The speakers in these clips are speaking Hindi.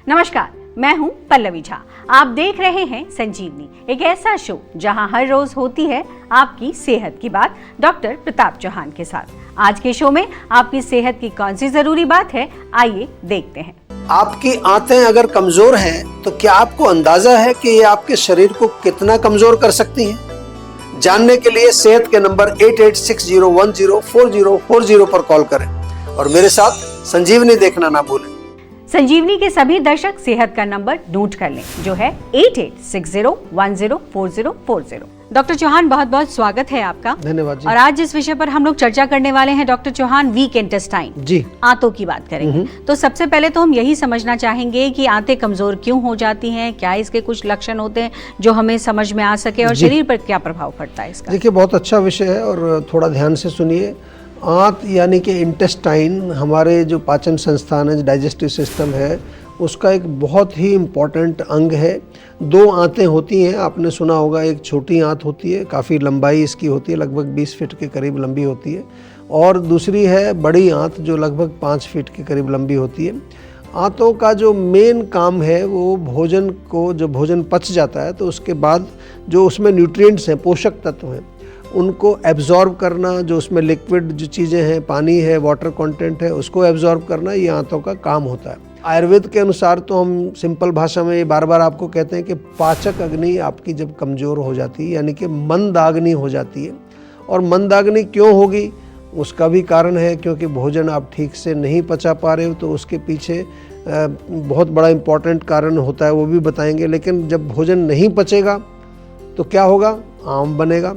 नमस्कार, मैं हूं पल्लवी झा। आप देख रहे हैं संजीवनी, एक ऐसा शो जहां हर रोज होती है आपकी सेहत की बात डॉक्टर प्रताप चौहान के साथ। आज के शो में आपकी सेहत की कौन सी जरूरी बात है, आइए देखते हैं। आपकी आंतें अगर कमजोर हैं तो क्या आपको अंदाजा है कि ये आपके शरीर को कितना कमजोर कर सकती हैं? जानने के लिए सेहत के नंबर 8860104040 पर कॉल करें और मेरे साथ संजीवनी देखना ना भूलें। संजीवनी के सभी दर्शक सेहत का नंबर नोट कर लें, जो है 8860104040। डॉक्टर चौहान, बहुत बहुत स्वागत है आपका। धन्यवाद जी। और आज जिस विषय पर हम लोग चर्चा करने वाले हैं डॉक्टर चौहान, वीक इंटेस्टाइन जी, आंतों की बात करेंगे। तो सबसे पहले तो हम यही समझना चाहेंगे कि आंतें कमजोर क्यों हो जाती हैं, क्या इसके कुछ लक्षण होते हैं जो हमें समझ में आ सके और शरीर पर क्या प्रभाव पड़ता है इसका। देखिए, बहुत अच्छा विषय है और थोड़ा ध्यान से सुनिए। आंत यानी कि इंटेस्टाइन हमारे जो पाचन संस्थान है, डाइजेस्टिव सिस्टम है, उसका एक बहुत ही इम्पॉर्टेंट अंग है। दो आंतें होती हैं, आपने सुना होगा। एक छोटी आंत होती है, काफ़ी लंबाई इसकी होती है, लगभग 20 फीट के करीब लंबी होती है, और दूसरी है बड़ी आंत जो लगभग 5 फीट के करीब लंबी होती है। आंतों का जो मेन काम है वो भोजन को, जो भोजन पच जाता है तो उसके बाद जो उसमें न्यूट्रिएंट्स हैं, पोषक तत्व हैं, उनको एब्जॉर्ब करना, जो उसमें लिक्विड जो चीज़ें हैं, पानी है, वाटर कंटेंट है, उसको एब्जॉर्ब करना, ये आंतों का काम होता है। आयुर्वेद के अनुसार तो हम सिंपल भाषा में ये बार बार आपको कहते हैं कि पाचक अग्नि आपकी जब कमज़ोर हो जाती है, यानी कि मंदाग्नि हो जाती है। और मंदाग्नि क्यों होगी, उसका भी कारण है, क्योंकि भोजन आप ठीक से नहीं पचा पा रहे हो, तो उसके पीछे बहुत बड़ा इम्पॉर्टेंट कारण होता है, वो भी बताएंगे। लेकिन जब भोजन नहीं पचेगा तो क्या होगा, आम बनेगा,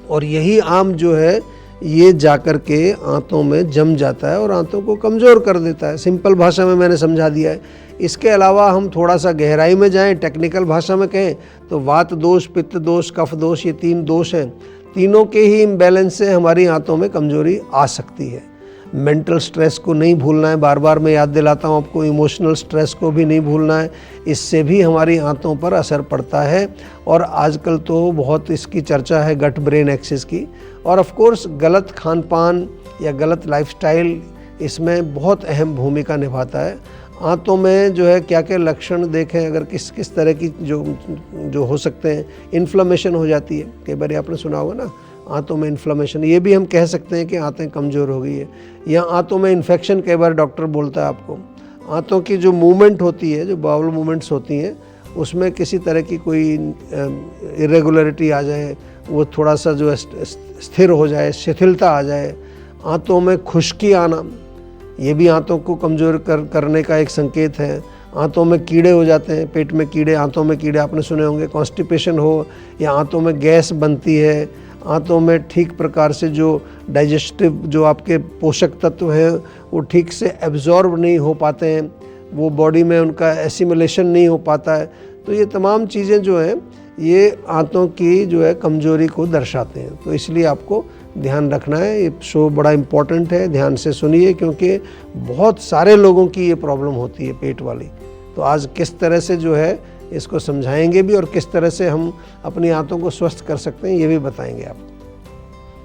और यही आम जो है ये जाकर के आंतों में जम जाता है और आंतों को कमज़ोर कर देता है। सिंपल भाषा में मैंने समझा दिया है। इसके अलावा हम थोड़ा सा गहराई में जाएं, टेक्निकल भाषा में कहें तो वात दोष, पित्त दोष, कफ दोष, ये 3 दोष हैं। तीनों के ही इम्बैलेंस से हमारी आंतों में कमज़ोरी आ सकती है। मेंटल स्ट्रेस को नहीं भूलना है, बार बार मैं याद दिलाता हूँ आपको। इमोशनल स्ट्रेस को भी नहीं भूलना है, इससे भी हमारी आंतों पर असर पड़ता है। और आजकल तो बहुत इसकी चर्चा है गट ब्रेन एक्सिस की। और ऑफ कोर्स गलत खान पान या गलत लाइफस्टाइल इसमें बहुत अहम भूमिका निभाता है। आंतों में जो है क्या क्या लक्षण देखें, अगर किस तरह की जो हो सकते हैं। इन्फ्लेमेशन हो जाती है, कई बार आपने सुना होगा ना, आंतों में इन्फ्लेमेशन, ये भी हम कह सकते हैं कि आंतें कमज़ोर हो गई है। या आंतों में इन्फेक्शन, कई बार डॉक्टर बोलता है आपको। आंतों की जो मूवमेंट होती है, जो बाउल मूवमेंट्स होती हैं, उसमें किसी तरह की कोई इरेगुलरिटी आ जाए, वो थोड़ा सा जो स्थिर हो जाए, शिथिलता आ जाए। आंतों में खुश्की आना, ये भी आंतों को कमज़ोर करने का एक संकेत है। आंतों में कीड़े हो जाते हैं, पेट में कीड़े, आंतों में कीड़े आपने सुने होंगे। कॉन्स्टिपेशन हो, या आंतों में गैस बनती है, आंतों में ठीक प्रकार से जो डाइजेस्टिव जो आपके पोषक तत्व हैं वो ठीक से एब्जॉर्ब नहीं हो पाते हैं, वो बॉडी में उनका एसिमिलेशन नहीं हो पाता है। तो ये तमाम चीज़ें जो हैं ये आंतों की जो है कमज़ोरी को दर्शाते हैं। तो इसलिए आपको ध्यान रखना है। ये शो बड़ा इम्पोर्टेंट है, ध्यान से सुनिए, क्योंकि बहुत सारे लोगों की ये प्रॉब्लम होती है, पेट वाली। तो आज किस तरह से जो है इसको समझाएंगे भी, और किस तरह से हम अपनी आंतों को स्वस्थ कर सकते हैं ये भी बताएंगे आपको।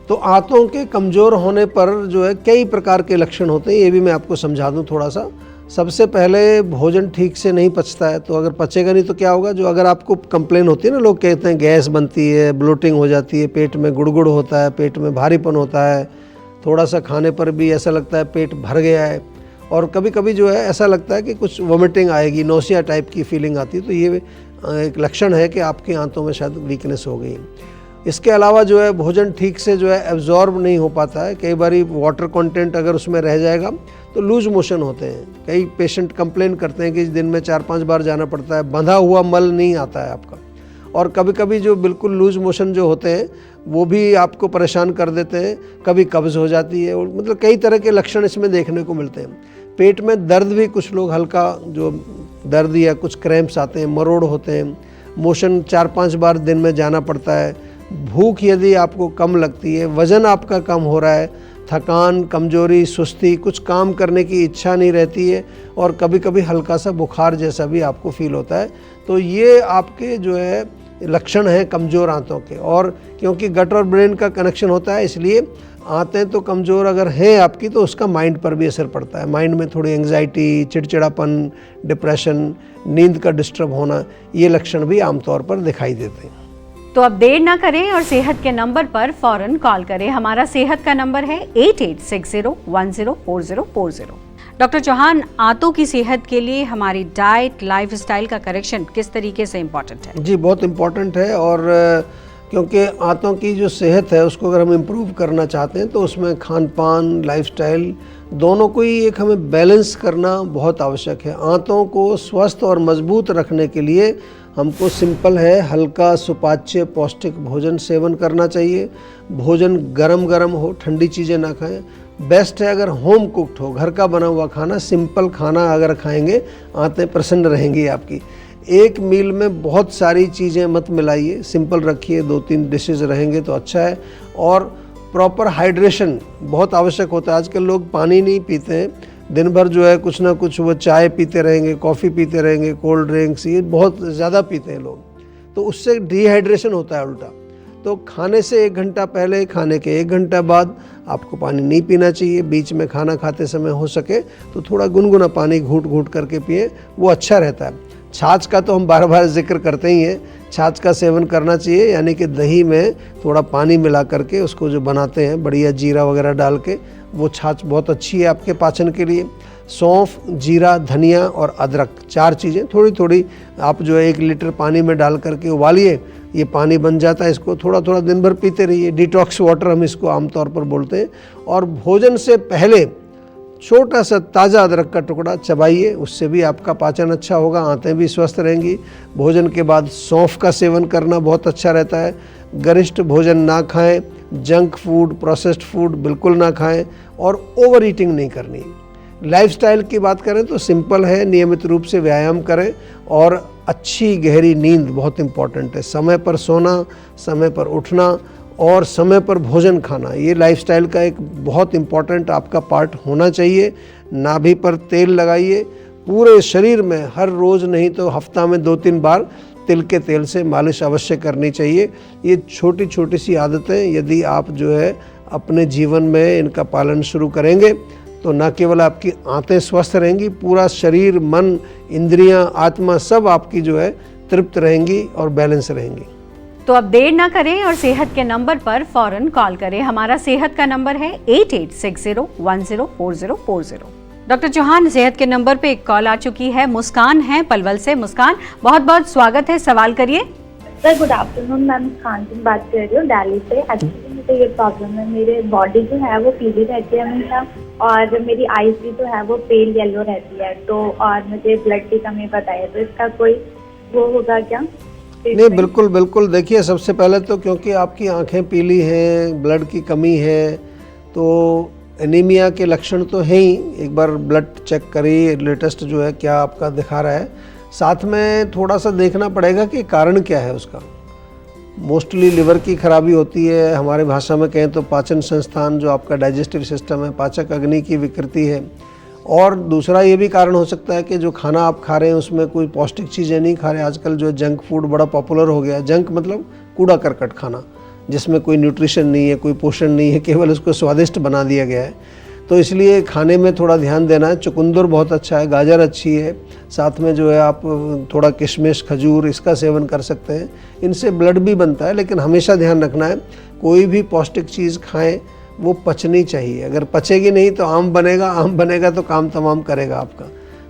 तो आंतों के कमज़ोर होने पर जो है कई प्रकार के लक्षण होते हैं, ये भी मैं आपको समझा दूं थोड़ा सा। सबसे पहले भोजन ठीक से नहीं पचता है, तो अगर पचेगा नहीं तो क्या होगा, जो अगर आपको कंप्लेन होती है ना, लोग कहते हैं गैस बनती है, ब्लोटिंग हो जाती है, पेट में गुड़गुड़ होता है, पेट में भारीपन होता है, थोड़ा सा खाने पर भी ऐसा लगता है पेट भर गया है, और कभी कभी जो है ऐसा लगता है कि कुछ वोमिटिंग आएगी, नोसिया टाइप की फीलिंग आती है, तो ये एक लक्षण है कि आपकी आंतों में शायद वीकनेस हो गई। इसके अलावा जो है भोजन ठीक से जो है एब्जॉर्ब नहीं हो पाता है। कई बार वाटर कंटेंट अगर उसमें रह जाएगा तो लूज मोशन होते हैं। कई पेशेंट कंप्लेन करते हैं कि दिन में 4-5 बार जाना पड़ता है, बंधा हुआ मल नहीं आता है आपका। और कभी कभी जो बिल्कुल लूज मोशन जो होते हैं वो भी आपको परेशान कर देते हैं। कभी कब्ज़ हो जाती है, मतलब कई तरह के लक्षण इसमें देखने को मिलते हैं। पेट में दर्द भी, कुछ लोग हल्का जो दर्द या कुछ क्रैम्प्स आते हैं, मरोड़ होते हैं, मोशन 4-5 बार दिन में जाना पड़ता है। भूख यदि आपको कम लगती है, वज़न आपका कम हो रहा है, थकान, कमजोरी, सुस्ती, कुछ काम करने की इच्छा नहीं रहती है, और कभी कभी हल्का सा बुखार जैसा भी आपको फील होता है, तो ये आपके जो है लक्षण हैं कमज़ोर आंतों के। और क्योंकि गट और ब्रेन का कनेक्शन होता है, इसलिए आंतें तो कमज़ोर अगर हैं आपकी तो उसका माइंड पर भी असर पड़ता है। माइंड में थोड़ी एंग्जाइटी, चिड़चिड़ापन, डिप्रेशन, नींद का डिस्टर्ब होना, ये लक्षण भी आमतौर पर दिखाई देते हैं। तो अब देर ना करें और सेहत के नंबर पर फौरन कॉल करें। हमारा सेहत का नंबर है 8860104040। डॉक्टर चौहान, आंतों की सेहत के लिए हमारी डाइट, लाइफस्टाइल का करेक्शन किस तरीके से इम्पोर्टेंट है? जी, बहुत इम्पोर्टेंट है। और क्योंकि आंतों की जो सेहत है उसको अगर हम इम्प्रूव करना चाहते हैं तो उसमें खान पान, लाइफस्टाइल दोनों को ही एक हमें बैलेंस करना बहुत आवश्यक है। आंतों को स्वस्थ और मजबूत रखने के लिए हमको सिंपल है, हल्का सुपाच्य पौष्टिक भोजन सेवन करना चाहिए। भोजन गरम गरम हो, ठंडी चीज़ें ना खाएं। बेस्ट है अगर होम कुक्ड हो, घर का बना हुआ खाना, सिंपल खाना अगर खाएंगे आंतें प्रसन्न रहेंगी आपकी। एक मील में बहुत सारी चीज़ें मत मिलाइए, सिंपल रखिए, 2-3 डिशेज़ रहेंगे तो अच्छा है। और प्रॉपर हाइड्रेशन बहुत आवश्यक होता है। आजकल लोग पानी नहीं पीते हैं, दिन भर जो है कुछ ना कुछ वो चाय पीते रहेंगे, कॉफ़ी पीते रहेंगे, कोल्ड ड्रिंक्स, ये बहुत ज़्यादा पीते हैं लोग, तो उससे डिहाइड्रेशन होता है उल्टा। तो खाने से 1 घंटा पहले, खाने के 1 घंटा बाद आपको पानी नहीं पीना चाहिए। बीच में खाना खाते समय हो सके तो थोड़ा गुनगुना पानी घूंट घूंट करके पिए, वो अच्छा रहता है। छाछ का तो हम बार बार जिक्र करते ही हैं, छाछ का सेवन करना चाहिए, यानी कि दही में थोड़ा पानी मिला करके उसको जो बनाते हैं बढ़िया जीरा वगैरह डाल के, वो छाछ बहुत अच्छी है आपके पाचन के लिए। सौंफ, जीरा, धनिया और अदरक, 4 चीज़ें थोड़ी थोड़ी आप जो है 1 लीटर पानी में डाल करके उबालिए, ये पानी बन जाता है, इसको थोड़ा थोड़ा दिन भर पीते रहिए। डिटॉक्स वाटर हम इसको आमतौर पर बोलते हैं। और भोजन से पहले छोटा सा ताज़ा अदरक का टुकड़ा चबाइए, उससे भी आपका पाचन अच्छा होगा, आंतें भी स्वस्थ रहेंगी। भोजन के बाद सौंफ का सेवन करना बहुत अच्छा रहता है। गरिष्ठ भोजन ना खाएं, जंक फूड, प्रोसेस्ड फूड बिल्कुल ना खाएं और ओवर ईटिंग नहीं करनी। लाइफस्टाइल की बात करें तो सिंपल है, नियमित रूप से व्यायाम करें और अच्छी गहरी नींद बहुत इम्पॉर्टेंट है। समय पर सोना, समय पर उठना और समय पर भोजन खाना, ये लाइफस्टाइल का एक बहुत इम्पॉर्टेंट आपका पार्ट होना चाहिए। नाभि पर तेल लगाइए, पूरे शरीर में हर रोज़ नहीं तो हफ्ता में 2-3 बार तिल के तेल से मालिश अवश्य करनी चाहिए। ये छोटी छोटी सी आदतें यदि आप जो है अपने जीवन में इनका पालन शुरू करेंगे तो न केवल आपकी आंतें स्वस्थ रहेंगी, पूरा शरीर, मन, इंद्रियां, आत्मा सब आपकी जो है तृप्त रहेंगी और बैलेंस रहेंगी। तो अब देर ना करें और सेहत के नंबर पर फौरन कॉल करें। हमारा सेहत का नंबर है 8860104040। डॉक्टर चौहान, सेहत के नंबर पे एक कॉल आ चुकी है। मुस्कान है पलवल से। मुस्कान, बहुत बहुत स्वागत है, सवाल करिए। सर गुड आफ्टरनून, मैं मुस्कान सिंह बात कर रही हूँ दिल्ली से। एक्चुअली मुझे ये प्रॉब्लम है, मेरे बॉडी जो है वो पीली रहती है हमेशा और मेरी आईज भी जो है वो पेल येलो रहती है, तो और मुझे ब्लड की कमी बताई है, तो इसका कोई वो होगा क्या? नहीं, बिल्कुल बिल्कुल। देखिए, सबसे पहले तो क्योंकि आपकी आंखें पीली हैं, ब्लड की कमी है, तो एनीमिया के लक्षण तो हैं ही। एक बार ब्लड चेक करिए, लेटेस्ट जो है क्या आपका दिखा रहा है। साथ में थोड़ा सा देखना पड़ेगा कि कारण क्या है उसका। मोस्टली लिवर की खराबी होती है, हमारे भाषा में कहें तो पाचन संस्थान जो आपका डाइजेस्टिव सिस्टम है, पाचक अग्नि की विकृति है। और दूसरा ये भी कारण हो सकता है कि जो खाना आप खा रहे हैं उसमें कोई पौष्टिक चीज़ें नहीं खा रहे। आजकल जो जंक फूड बड़ा पॉपुलर हो गया है। जंक मतलब कूड़ा करकट खाना, जिसमें कोई न्यूट्रिशन नहीं है, कोई पोषण नहीं है, केवल उसको स्वादिष्ट बना दिया गया है। तो इसलिए खाने में थोड़ा ध्यान देना है। चुकंदर बहुत अच्छा है, गाजर अच्छी है, साथ में जो है आप थोड़ा किशमिश, खजूर, इसका सेवन कर सकते हैं। इनसे ब्लड भी बनता है, लेकिन हमेशा ध्यान रखना है कोई भी पौष्टिक चीज़ खाएं वो पचनी चाहिए। अगर पचेगी नहीं तो आम बनेगा तो काम तमाम करेगा आपका।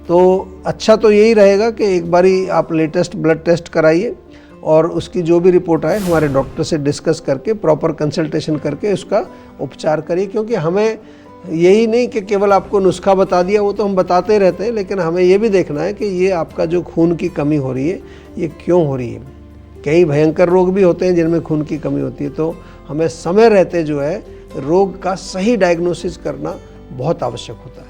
तो अच्छा तो यही रहेगा कि एक बारी आप लेटेस्ट ब्लड टेस्ट कराइए और उसकी जो भी रिपोर्ट आए हमारे डॉक्टर से डिस्कस करके, प्रॉपर कंसल्टेशन करके उसका उपचार करिए। क्योंकि हमें यही नहीं कि केवल आपको नुस्खा बता दिया, वो तो हम बताते रहते हैं, लेकिन हमें ये भी देखना है कि ये आपका जो खून की कमी हो रही है ये क्यों हो रही है। कई भयंकर रोग भी होते हैं जिनमें खून की कमी होती है, तो हमें समय रहते जो है रोग का सही डायग्नोसिस करना बहुत आवश्यक होता है।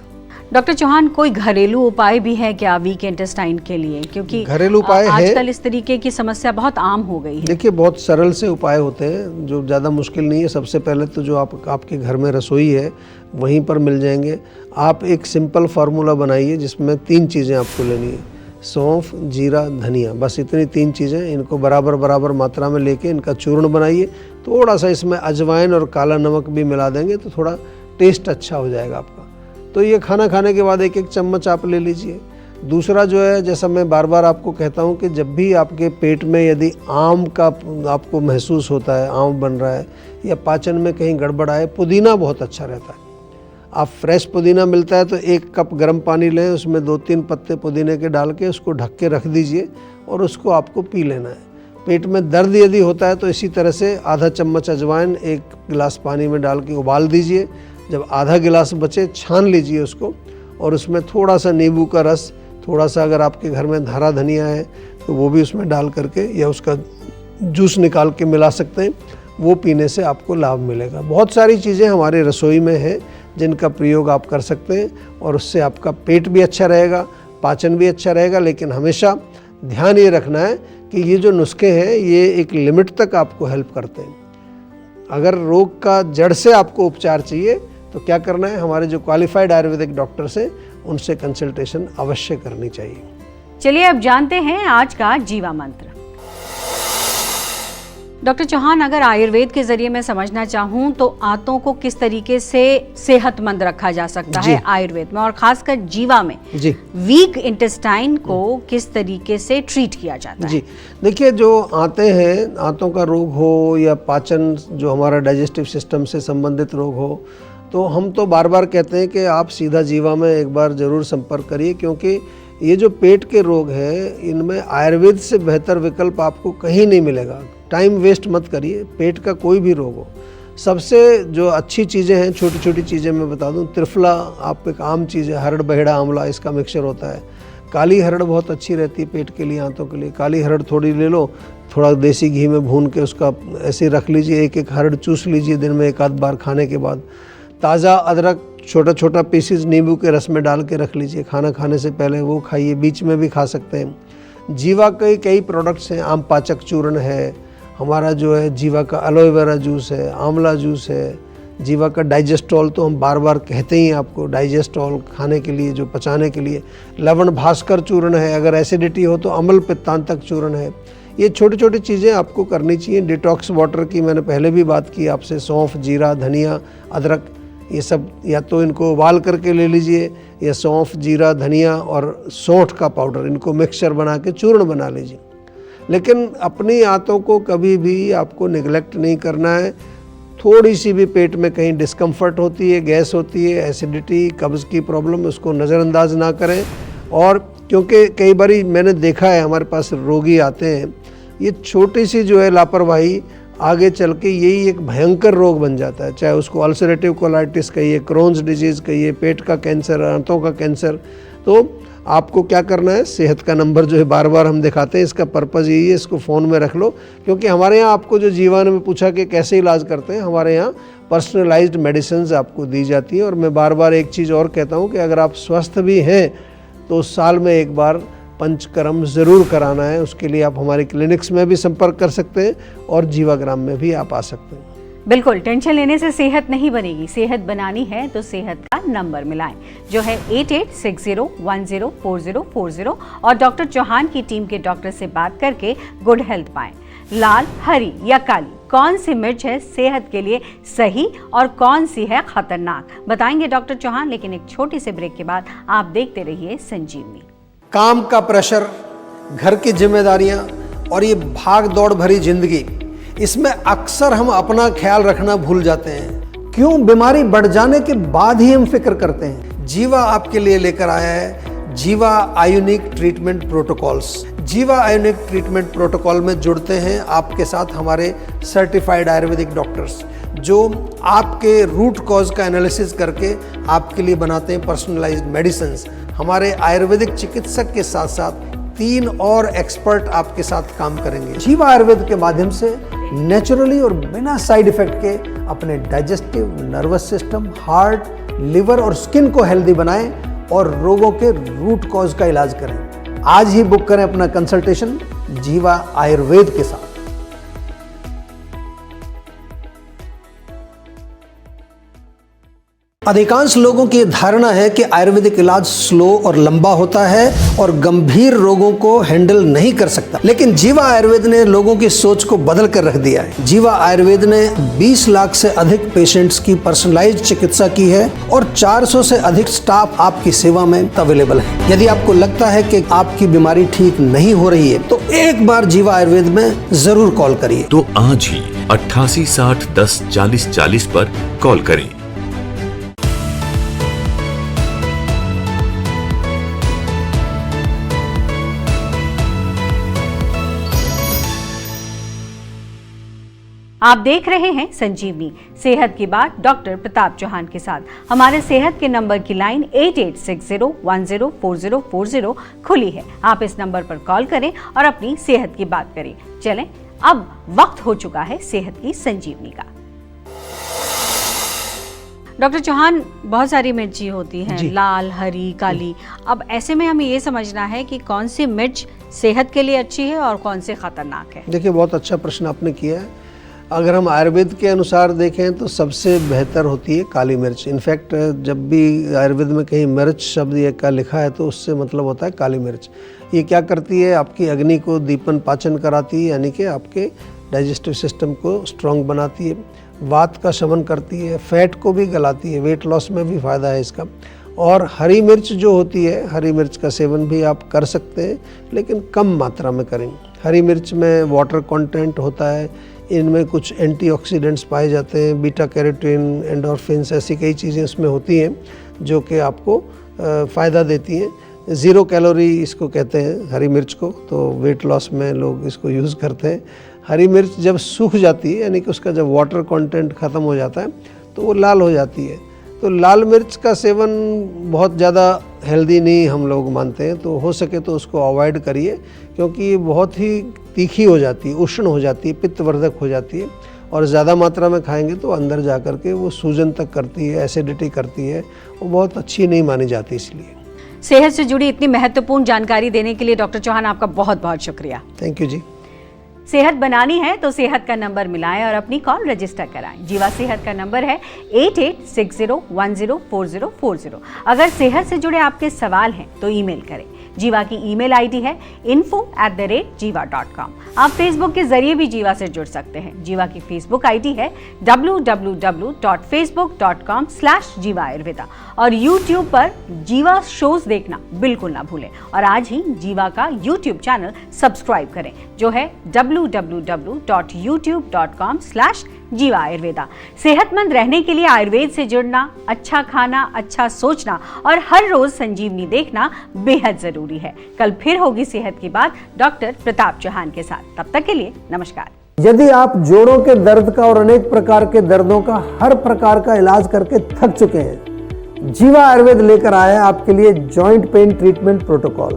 डॉक्टर चौहान, कोई घरेलू उपाय भी है क्या वीक इंटेस्टाइन के लिए? क्योंकि घरेलू उपाय आजकल इस तरीके की समस्या बहुत आम हो गई है। देखिए, बहुत सरल से उपाय होते हैं जो ज़्यादा मुश्किल नहीं है। सबसे पहले तो जो आपके घर में रसोई है वहीं पर मिल जाएंगे। आप एक सिंपल फार्मूला बनाइए जिसमें 3 चीज़ें आपको लेनी है। सौंफ, जीरा, धनिया, बस इतनी 3 चीज़ें, इनको बराबर बराबर मात्रा में लेके इनका चूर्ण बनाइए। थोड़ा सा इसमें अजवाइन और काला नमक भी मिला देंगे तो थोड़ा टेस्ट अच्छा हो जाएगा आपका। तो ये खाना खाने के बाद 1-1 चम्मच आप ले लीजिए। दूसरा जो है, जैसा मैं बार बार आपको कहता हूँ कि जब भी आपके पेट में यदि आम का आपको महसूस होता है, आम बन रहा है या पाचन में कहीं गड़बड़ आए, पुदीना बहुत अच्छा रहता है। आप फ्रेश पुदीना मिलता है तो 1 कप गर्म पानी लें, उसमें 2-3 पत्ते पुदीने के डाल के उसको ढक के रख दीजिए और उसको आपको पी लेना है। पेट में दर्द यदि होता है तो इसी तरह से आधा चम्मच अजवाइन 1 गिलास पानी में डाल के उबाल दीजिए। जब आधा गिलास बचे छान लीजिए उसको और उसमें थोड़ा सा नींबू का रस, थोड़ा सा अगर आपके घर में हरा धनिया है तो वो भी उसमें डाल करके या उसका जूस निकाल के मिला सकते हैं, वो पीने से आपको लाभ मिलेगा। बहुत सारी चीज़ें हमारी रसोई में हैं जिनका प्रयोग आप कर सकते हैं और उससे आपका पेट भी अच्छा रहेगा, पाचन भी अच्छा रहेगा। लेकिन हमेशा ध्यान ये रखना है कि ये जो नुस्खे हैं ये एक लिमिट तक आपको हेल्प करते हैं। अगर रोग का जड़ से आपको उपचार चाहिए तो क्या करना है, हमारे जो क्वालिफाइड आयुर्वेदिक डॉक्टर्स हैं उनसे कंसल्टेशन अवश्य करनी चाहिए। चलिए अब जानते हैं आज का जीवा मंत्र। डॉक्टर चौहान, अगर आयुर्वेद के जरिए मैं समझना चाहूँ तो आंतों को किस तरीके से सेहतमंद रखा जा सकता है आयुर्वेद में, और खासकर जीवा में जी वीक इंटेस्टाइन को किस तरीके से ट्रीट किया जाता है? जी देखिए, जो आंतें हैं, आंतों का रोग हो या पाचन जो हमारा डाइजेस्टिव सिस्टम से संबंधित रोग हो, तो हम तो बार बार कहते हैं कि आप सीधा जीवा में एक बार ज़रूर संपर्क करिए, क्योंकि ये जो पेट के रोग हैं इनमें आयुर्वेद से बेहतर विकल्प आपको कहीं नहीं मिलेगा। टाइम वेस्ट मत करिए, पेट का कोई भी रोग हो। सबसे जो अच्छी चीज़ें हैं, छोटी छोटी चीज़ें मैं बता दूं, त्रिफला आप एक आम चीज़ है, हरड़, बहेड़ा, आंवला, इसका मिक्सचर होता है। काली हरड़ बहुत अच्छी रहती है पेट के लिए, आंतों के लिए। काली हरड़ थोड़ी ले लो, थोड़ा देसी घी में भून के उसका ऐसे रख लीजिए, 1-1 हरड़ चूस लीजिए दिन में 1-आध बार खाने के बाद। ताज़ा अदरक छोटा छोटा पीसेस नींबू के रस में डाल के रख लीजिए, खाना खाने से पहले वो खाइए, बीच में भी खा सकते हैं। जीवा के कई प्रोडक्ट्स हैं, आम पाचक चूर्ण है, हमारा जो है जीवा का एलोवेरा जूस है, आंवला जूस है, जीवा का डाइजेस्टॉल तो हम बार बार कहते ही हैं आपको, डाइजेस्टॉल खाने के लिए, जो पचाने के लिए। लवण भास्कर चूर्ण है, अगर एसिडिटी हो तो अम्ल पित्तांतक चूर्ण है। ये छोटी छोटी चीज़ें आपको करनी चाहिए। डिटॉक्स वाटर की मैंने पहले भी बात की आपसे, सौंफ, जीरा, धनिया, अदरक, ये सब या तो इनको उबाल करके ले लीजिए या सौंफ, जीरा, धनिया और सौंठ का पाउडर, इनको मिक्सचर बना के चूर्ण बना लीजिए। लेकिन अपनी आंतों को कभी भी आपको निगलेक्ट नहीं करना है। थोड़ी सी भी पेट में कहीं डिस्कम्फर्ट होती है, गैस होती है, एसिडिटी, कब्ज़ की प्रॉब्लम, उसको नज़रअंदाज ना करें। और क्योंकि कई बारी मैंने देखा है हमारे पास रोगी आते हैं, ये छोटी सी जो है लापरवाही आगे चल के यही एक भयंकर रोग बन जाता है, चाहे उसको अल्सरेटिव कोलाइटिस कहिए, क्रोन्स डिजीज़ कहिए, पेट का कैंसर, आंतों का कैंसर। तो आपको क्या करना है, सेहत का नंबर जो है बार बार हम दिखाते हैं, इसका पर्पज़ यही है, इसको फ़ोन में रख लो। क्योंकि हमारे यहाँ आपको जो जीवन में पूछा कि कैसे इलाज करते हैं, हमारे यहाँ पर्सनलाइज्ड मेडिसिन आपको दी जाती है। और मैं बार बार एक चीज़ और कहता हूँ कि अगर आप स्वस्थ भी हैं तो साल में एक बार पंचकर्म ज़रूर कराना है। उसके लिए आप हमारे क्लिनिक्स में भी संपर्क कर सकते हैं और जीवाग्राम में भी आप आ सकते हैं। बिल्कुल, टेंशन लेने से सेहत नहीं बनेगी। सेहत बनानी है तो सेहत का नंबर मिलाएं, जो है 8860104040, और डॉक्टर चौहान की टीम के डॉक्टर से बात करके गुड हेल्थ पाएं। लाल, हरी या काली कौन सी मिर्च है सेहत के लिए सही और कौन सी है खतरनाक, बताएंगे डॉक्टर चौहान। लेकिन एक छोटी सी ब्रेक के बाद आप देखते रहिए संजीवनी। काम का प्रेशर, घर की जिम्मेदारियां और ये भाग दौड़ भरी जिंदगी, इसमें अक्सर हम अपना ख्याल रखना भूल जाते हैं। क्यों? बीमारी बढ़ जाने के बाद ही हम फिक्र करते हैं। जीवा आपके लिए लेकर आया है जीवा आयोनिक ट्रीटमेंट प्रोटोकॉल्स। जीवा आयोनिक ट्रीटमेंट प्रोटोकॉल में जुड़ते हैं आपके साथ हमारे सर्टिफाइड आयुर्वेदिक डॉक्टर्स, जो आपके रूट कॉज का एनालिसिस करके आपके लिए बनाते हैं पर्सनलाइज्ड मेडिसिन्स। हमारे आयुर्वेदिक चिकित्सक के साथ साथ 3 और एक्सपर्ट आपके साथ काम करेंगे। जीवा आयुर्वेद के माध्यम से नेचुरली और बिना साइड इफेक्ट के अपने digestive, nervous system, heart, liver और स्किन को हेल्दी बनाएं और रोगों के रूट कॉज का इलाज करें। आज ही बुक करें अपना कंसल्टेशन जीवा आयुर्वेद के साथ। अधिकांश लोगों की धारणा है कि आयुर्वेदिक इलाज स्लो और लंबा होता है और गंभीर रोगों को हैंडल नहीं कर सकता, लेकिन जीवा आयुर्वेद ने लोगों की सोच को बदल कर रख दिया है। जीवा आयुर्वेद ने 20 लाख से अधिक पेशेंट्स की पर्सनलाइज्ड चिकित्सा की है और 400 से अधिक स्टाफ आपकी सेवा में अवेलेबल है। यदि आपको लगता है कि आपकी बीमारी ठीक नहीं हो रही है तो एक बार जीवा आयुर्वेद में जरूर कॉल करिए। तो आज ही 88 60 10 40 40 पर कॉल करें। आप देख रहे हैं संजीवनी, सेहत की बात डॉक्टर प्रताप चौहान के साथ। हमारे सेहत के नंबर की लाइन 8860104040 खुली है। आप इस नंबर पर कॉल करें और अपनी सेहत की बात करें। चलें, अब वक्त हो चुका है सेहत की संजीवनी का। डॉक्टर चौहान, बहुत सारी मिर्ची होती हैं, लाल, हरी, काली। अब ऐसे में हमें ये समझना है कि कौन सी मिर्च सेहत के लिए अच्छी है और कौन से खतरनाक है। देखिए, बहुत अच्छा प्रश्न आपने किया है। अगर हम आयुर्वेद के अनुसार देखें तो सबसे बेहतर होती है काली मिर्च। इनफैक्ट जब भी आयुर्वेद में कहीं मिर्च शब्द ये का लिखा है तो उससे मतलब होता है काली मिर्च। ये क्या करती है, आपकी अग्नि को दीपन पाचन कराती है, यानी कि आपके डाइजेस्टिव सिस्टम को स्ट्रॉन्ग बनाती है, वात का शमन करती है, फैट को भी गलाती है, वेट लॉस में भी फ़ायदा है इसका। और हरी मिर्च जो होती है, हरी मिर्च का सेवन भी आप कर सकते हैं, लेकिन कम मात्रा में करें। हरी मिर्च में वाटर कंटेंट होता है, इनमें कुछ एंटीऑक्सीडेंट्स पाए जाते हैं, बीटा कैरोटीन, एंडोर्फिन्स, ऐसी कई चीज़ें इसमें होती हैं जो कि आपको फ़ायदा देती हैं। 0 कैलोरी इसको कहते हैं हरी मिर्च को, तो वेट लॉस में लोग इसको यूज़ करते हैं। हरी मिर्च जब सूख जाती है, यानी कि उसका जब वाटर कंटेंट ख़त्म हो जाता है तो वो लाल हो जाती है। तो लाल मिर्च का सेवन बहुत ज़्यादा हेल्दी नहीं हम लोग मानते हैं, तो हो सके तो उसको अवॉइड करिए, क्योंकि ये बहुत ही तीखी हो जाती है, उष्ण हो जाती है, पित्तवर्धक हो जाती है, और ज़्यादा मात्रा में खाएंगे तो अंदर जा कर के वो सूजन तक करती है, एसिडिटी करती है, वो बहुत अच्छी नहीं मानी जाती। इसलिए सेहत से जुड़ी इतनी महत्वपूर्ण जानकारी देने के लिए डॉक्टर चौहान आपका बहुत बहुत शुक्रिया। थैंक यू जी। सेहत बनानी है तो सेहत का नंबर मिलाएं और अपनी कॉल रजिस्टर कराएं। जीवा सेहत का नंबर है 8860104040। अगर सेहत से जुड़े आपके सवाल हैं तो ईमेल करें। जीवा की ईमेल आईडी है info@jiva.com। आप फेसबुक के जरिए भी जीवा से जुड़ सकते हैं। जीवा की फेसबुक आईडी है www.facebook.com/jiva ayurveda। और यूट्यूब पर जीवा शोज देखना बिल्कुल ना भूलें। और आज ही जीवा का यूट्यूब चैनल सब्सक्राइब करें, जो है www.youtube.com/jiva ayurveda। सेहतमंद रहने के लिए आयुर्वेद से जुड़ना, अच्छा खाना, अच्छा सोचना और हर रोज संजीवनी देखना बेहद जरूरी है। कल फिर होगी सेहत की बात डॉक्टर प्रताप चौहान के साथ। तब तक के लिए नमस्कार। यदि आप जोड़ों के दर्द का और अनेक प्रकार के दर्दों का हर प्रकार का इलाज करके थक चुके हैं, जीवा आयुर्वेद लेकर आया है आपके लिए जॉइंट पेन ट्रीटमेंट प्रोटोकॉल।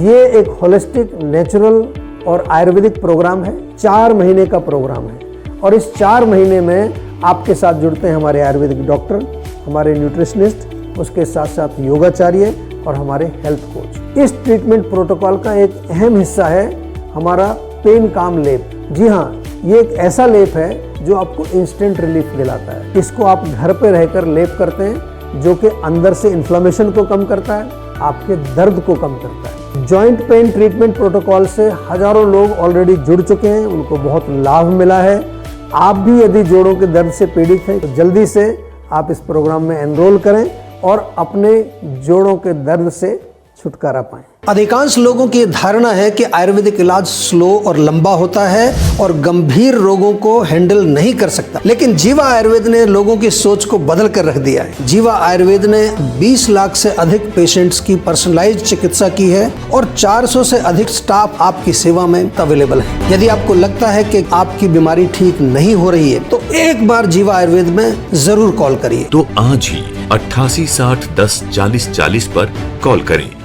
ये एक होलिस्टिक, नेचुरल और आयुर्वेदिक प्रोग्राम है। 4 महीने का प्रोग्राम है और इस 4 महीने में आपके साथ जुड़ते हैं हमारे आयुर्वेदिक डॉक्टर, हमारे न्यूट्रिशनिस्ट, उसके साथ साथ योगाचार्य और हमारे हेल्थ कोच। इस ट्रीटमेंट प्रोटोकॉल का एक अहम हिस्सा है हमारा पेन काम लेप। जी हाँ, ये एक ऐसा लेप है जो आपको इंस्टेंट रिलीफ दिलाता है। इसको आप घर पे रहकर लेप करते हैं, जो कि अंदर से इन्फ्लेमेशन को कम करता है, आपके दर्द को कम करता है। जॉइंट पेन ट्रीटमेंट प्रोटोकॉल से हजारों लोग ऑलरेडी जुड़ चुके हैं, उनको बहुत लाभ मिला है। आप भी यदि जोड़ों के दर्द से पीड़ित हैं तो जल्दी से आप इस प्रोग्राम में एनरोल करें और अपने जोड़ों के दर्द से छुटकारा पाएं। अधिकांश लोगों की धारणा है कि आयुर्वेदिक इलाज स्लो और लंबा होता है और गंभीर रोगों को हैंडल नहीं कर सकता, लेकिन जीवा आयुर्वेद ने लोगों की सोच को बदल कर रख दिया है। जीवा आयुर्वेद ने 20 लाख से अधिक पेशेंट्स की पर्सनलाइज्ड चिकित्सा की है और 400 से अधिक स्टाफ आपकी सेवा में अवेलेबल है। यदि आपको लगता है कि आपकी बीमारी ठीक नहीं हो रही है तो एक बार जीवा आयुर्वेद में जरूर कॉल करिए। तो आज ही 88 60 10 40 40 पर कॉल करें।